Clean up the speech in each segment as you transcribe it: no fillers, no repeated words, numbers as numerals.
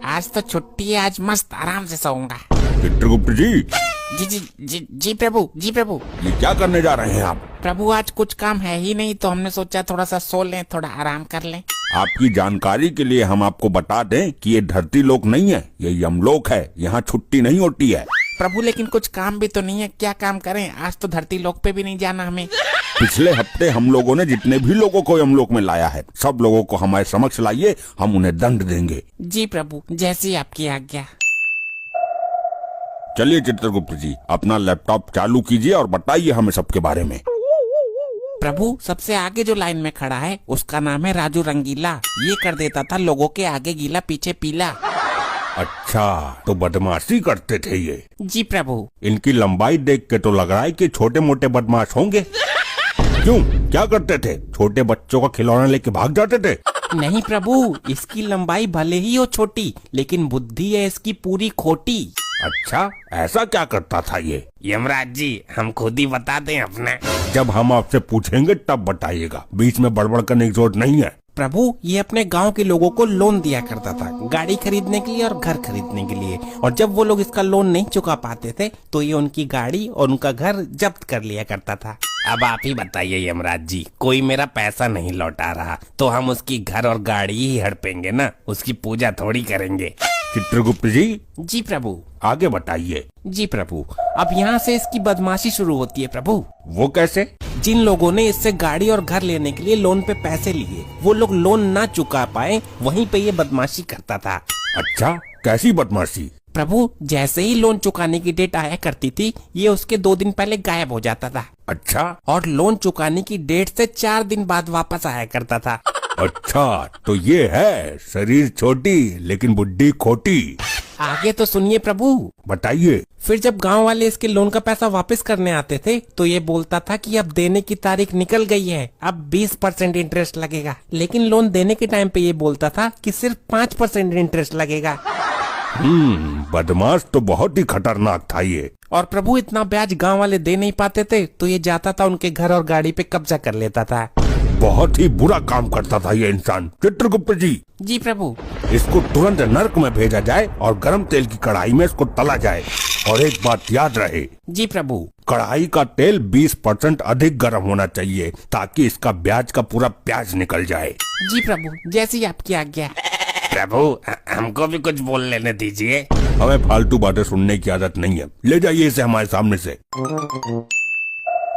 आज तो छुट्टी है, आज मस्त आराम से सोऊंगा। चित्रगुप्त जी, जी प्रभु, जी प्रभु। ये क्या करने जा रहे हैं आप? प्रभु आज कुछ काम है ही नहीं तो हमने सोचा थोड़ा सा सो लें, थोड़ा आराम कर लें। आपकी जानकारी के लिए हम आपको बता दें कि ये धरती लोक नहीं है, ये यमलोक है। यहाँ छुट्टी नहीं होती है। प्रभु लेकिन कुछ काम भी तो नहीं है, क्या काम करें? आज तो धरती लोक पे भी नहीं जाना हमें। पिछले हफ्ते हम लोगों ने जितने भी लोगों को यमलोक में लाया है, सब लोगों को हमारे समक्ष लाइए, हम उन्हें दंड देंगे। जी प्रभु, जैसी आपकी आज्ञा। चलिए चित्रगुप्त जी, अपना लैपटॉप चालू कीजिए और बताइए हमें सबके बारे में। प्रभु सबसे आगे जो लाइन में खड़ा है उसका नाम है राजू रंगीला। ये कर देता था लोगों के आगे गीला पीछे पीला। अच्छा, तो बदमाशी करते थे ये? जी प्रभु। इनकी लंबाई देख के तो लग रहा है कि छोटे मोटे बदमाश होंगे। क्यों, क्या करते थे? छोटे बच्चों का खिलौना लेके भाग जाते थे? नहीं प्रभु, इसकी लंबाई भले ही हो छोटी लेकिन बुद्धि है इसकी पूरी खोटी। अच्छा, ऐसा क्या करता था ये? यमराज जी हम खुद ही बता दें अपना। जब हम आपसे पूछेंगे तब बताइएगा, बीच में बड़बड़ करने की जरूरत नहीं है। प्रभु ये अपने गांव के लोगों को लोन दिया करता था, गाड़ी खरीदने के लिए और घर खरीदने के लिए। और जब वो लोग इसका लोन नहीं चुका पाते थे तो ये उनकी गाड़ी और उनका घर जब्त कर लिया करता था। अब आप ही बताइए यमराज जी, कोई मेरा पैसा नहीं लौटा रहा तो हम उसकी घर और गाड़ी ही हड़पेंगे ना, उसकी पूजा थोड़ी करेंगे। चित्रगुप्त जी। जी प्रभु। आगे बताइए। जी प्रभु, अब यहाँ से इसकी बदमाशी शुरू होती है प्रभु। वो कैसे? जिन लोगों ने इससे गाड़ी और घर लेने के लिए लोन पे पैसे लिए, वो लोग लोन ना चुका पाए, वहीं पे ये बदमाशी करता था। अच्छा, कैसी बदमाशी? प्रभु जैसे ही लोन चुकाने की डेट आया करती थी, ये उसके 2 दिन पहले गायब हो जाता था। अच्छा, और लोन चुकाने की डेट से 4 दिन बाद वापस आया करता था। अच्छा, तो ये है शरीर छोटी लेकिन बुद्धि खोटी। आगे तो सुनिए प्रभु। बताइए। फिर जब गांव वाले इसके लोन का पैसा वापस करने आते थे तो ये बोलता था कि अब देने की तारीख निकल गई है, अब 20% इंटरेस्ट लगेगा। लेकिन लोन देने के टाइम पे ये बोलता था कि सिर्फ 5% इंटरेस्ट लगेगा। बदमाश तो बहुत ही खतरनाक था ये। और प्रभु इतना ब्याज गांव वाले दे नहीं पाते थे तो ये जाता था उनके घर और गाड़ी पे कब्जा कर लेता था। बहुत ही बुरा काम करता था ये इंसान। चित्रगुप्त जी। जी प्रभु। इसको तुरंत नर्क में भेजा जाए और गरम तेल की कढ़ाई में इसको तला जाए। और एक बात याद रहे। जी प्रभु। कढ़ाई का तेल 20% अधिक गर्म होना चाहिए ताकि इसका ब्याज का पूरा प्याज निकल जाए। जी प्रभु, जैसी आपकी आज्ञा। प्रभु हमको भी कुछ बोल लेने दीजिए। हमें फालतू बातें सुनने की आदत नहीं है, ले जाइए इसे हमारे सामने से।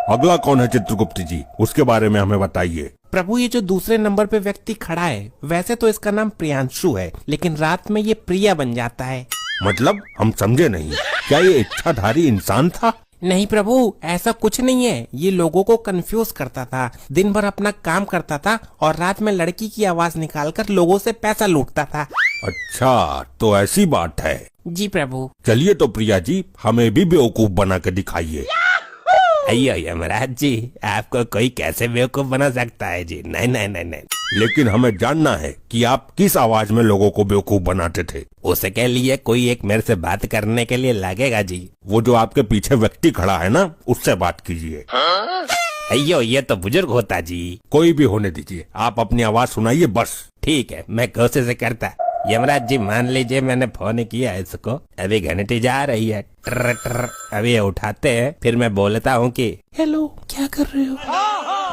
अगला कौन है चित्रगुप्त जी, उसके बारे में हमें बताइए। प्रभु ये जो दूसरे नंबर पे व्यक्ति खड़ा है, वैसे तो इसका नाम प्रियांशु है, लेकिन रात में ये प्रिया बन जाता है। मतलब हम समझे नहीं, क्या ये इच्छाधारी इंसान था? नहीं प्रभु, ऐसा कुछ नहीं है। ये लोगों को कंफ्यूज करता था, दिन भर अपना काम करता था और रात में लड़की की आवाज निकालकर लोगों से पैसा लूटता था। अच्छा, तो ऐसी बात है। जी प्रभु। चलिए तो प्रिया जी, हमें भी बेवकूफ बना के दिखाइए। अयो यमराज जी, आपको कोई कैसे बेवकूफ बना सकता है जी? नहीं नहीं नहीं नहीं। लेकिन हमें जानना है कि आप किस आवाज में लोगों को बेवकूफ बनाते थे। उसके लिए कोई एक मेरे से बात करने के लिए लगेगा जी। वो जो आपके पीछे व्यक्ति खड़ा है ना, उससे बात कीजिए। अयो ये तो बुजुर्ग होता जी। कोई भी होने दीजिए, आप अपनी आवाज सुनाइए बस। ठीक है, मैं कोशिश करता। यमराज जी मान लीजिए मैंने फोन किया है इसको, अभी घंटी जा रही है, ट्र ट्र। अभी ये उठाते हैं, फिर मैं बोलता हूँ कि हेलो, क्या कर रहे हो?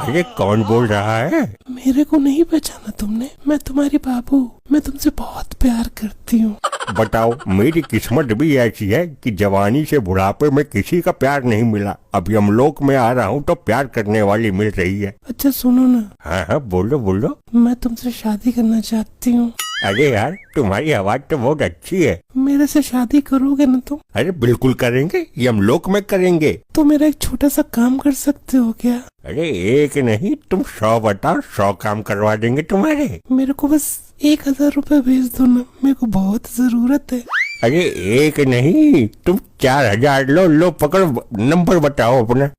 अरे कौन बोल रहा है? मेरे को नहीं पहचाना तुमने? मैं तुम्हारी बाबू, मैं तुमसे बहुत प्यार करती हूँ। बताओ, मेरी किस्मत भी ऐसी है कि जवानी से बुढ़ापे में किसी का प्यार नहीं मिला। अब यमलोक में आ रहा हूँ तो प्यार करने वाली मिल रही है। अच्छा सुनो ना। हाँ हाँ, बोलो बोलो। मैं तुमसे शादी करना चाहती हूँ। अरे यार, तुम्हारी आवाज तो बहुत अच्छी है। मेरे से शादी करोगे ना तुम? अरे बिल्कुल करेंगे, यमलोक में करेंगे। तो मेरा एक छोटा सा काम कर सकते हो क्या? अरे एक नहीं, तुम 100 बताओ, 100 काम करवा देंगे तुम्हारे। मेरे को बस 1000 रुपए भेज दो ना, मेरे को बहुत जरूरत है। अरे एक नहीं, तुम 4000 लो। लो पकड़ो, नंबर बताओ अपना।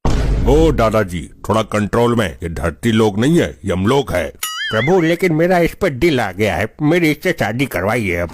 ओ दादाजी, थोड़ा कंट्रोल में, ये धरती लोक नहीं है, यमलोक है। प्रभु लेकिन मेरा इस पर दिल आ गया है, मेरी इससे शादी करवाइए अब।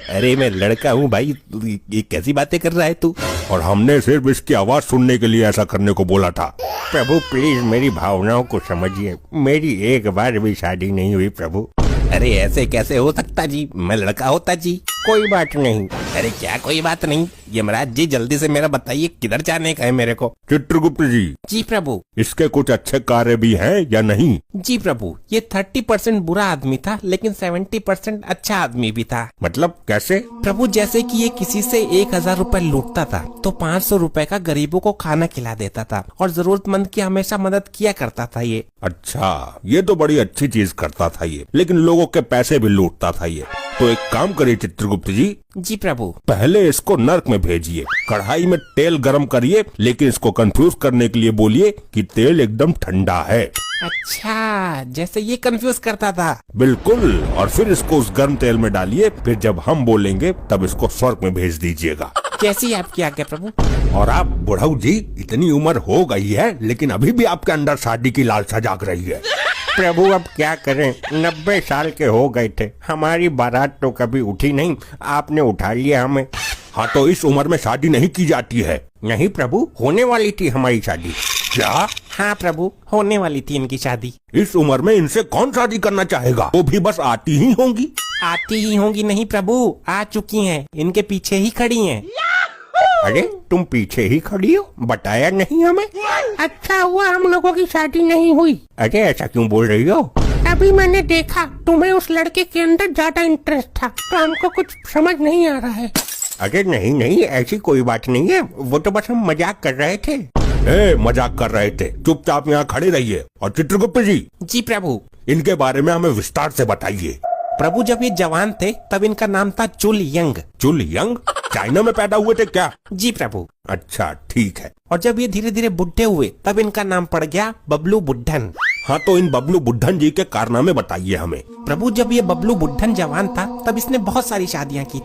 अरे मैं लड़का हूँ भाई, ये कैसी बातें कर रहा है तू? और हमने सिर्फ इसकी आवाज सुनने के लिए ऐसा करने को बोला था। प्रभु प्लीज मेरी भावनाओं को समझिए, मेरी एक बार भी शादी नहीं हुई प्रभु। अरे ऐसे कैसे हो सकता जी, मैं लड़का होता जी। कोई बात नहीं। अरे क्या कोई बात नहीं, यमराज जी जल्दी से मेरा बताइए किधर जाने का है मेरे को। चित्रगुप्त जी, जी प्रभु। इसके कुछ अच्छे कार्य भी हैं या नहीं? जी प्रभु, ये 30% बुरा आदमी था लेकिन 70% अच्छा आदमी भी था। मतलब कैसे? प्रभु जैसे कि ये किसी से 1000 रुपए लूटता था तो 500 रुपए का गरीबों को खाना खिला देता था और जरूरतमंद की हमेशा मदद किया करता था ये। अच्छा, ये तो बड़ी अच्छी चीज करता था ये, लेकिन लोगों के पैसे भी लूटता था ये। तो एक काम करिए चित्रगुप्त जी, जी प्रभु। पहले इसको नर्क में भेजिए, कढ़ाई में तेल गरम करिए, लेकिन इसको कंफ्यूज करने के लिए बोलिए कि तेल एकदम ठंडा है। अच्छा, जैसे ये कंफ्यूज करता था। बिल्कुल, और फिर इसको उस गर्म तेल में डालिए, फिर जब हम बोलेंगे तब इसको स्वर्ग में भेज दीजिएगा। जैसी आपकी आज्ञा प्रभु। और आप बुढ़ऊ जी, इतनी उम्र हो गई है लेकिन अभी भी आपके अंदर शादी की लालसा जाग रही है। प्रभु अब क्या करें, 90 साल के हो गए थे, हमारी बारात तो कभी उठी नहीं, आपने उठा लिया हमें। हाँ, तो इस उम्र में शादी नहीं की जाती है। नहीं प्रभु, होने वाली थी हमारी शादी। क्या? हाँ प्रभु, होने वाली थी इनकी शादी। इस उम्र में इनसे कौन शादी करना चाहेगा? वो भी बस आती ही होंगी। आती ही होंगी नहीं प्रभु, आ चुकी हैं, इनके पीछे ही खड़ी हैं। अरे तुम पीछे ही खड़ी हो, बताया नहीं हमें। अच्छा हुआ हम लोगों की शादी नहीं हुई। अरे ऐसा क्यों बोल रही हो? अभी मैंने देखा तुम्हें उस लड़के के अंदर ज्यादा इंटरेस्ट था, तो हमको कुछ समझ नहीं आ रहा है। अरे नहीं नहीं, ऐसी कोई बात नहीं है, वो तो बस हम मजाक कर रहे थे। मजाक कर रहे थे, चुपचाप यहाँ खड़े रहिए। और चित्रगुप्त जी, जी प्रभु। इनके बारे में हमें विस्तार से बताइए। प्रभु जब ये जवान थे तब इनका नाम था चुल यंग। चुल यंग? चाइना में पैदा हुए थे क्या? जी प्रभु। अच्छा ठीक है। और जब ये धीरे धीरे बुढ़े हुए तब इनका नाम पड़ गया बबलू बुढ़न। हाँ, तो इन बबलू बुढ़न जी के कारनामे बताइए हमें। प्रभु जब ये बबलू बुढ़न जवान था तब इसने बहुत सारी शादियां की।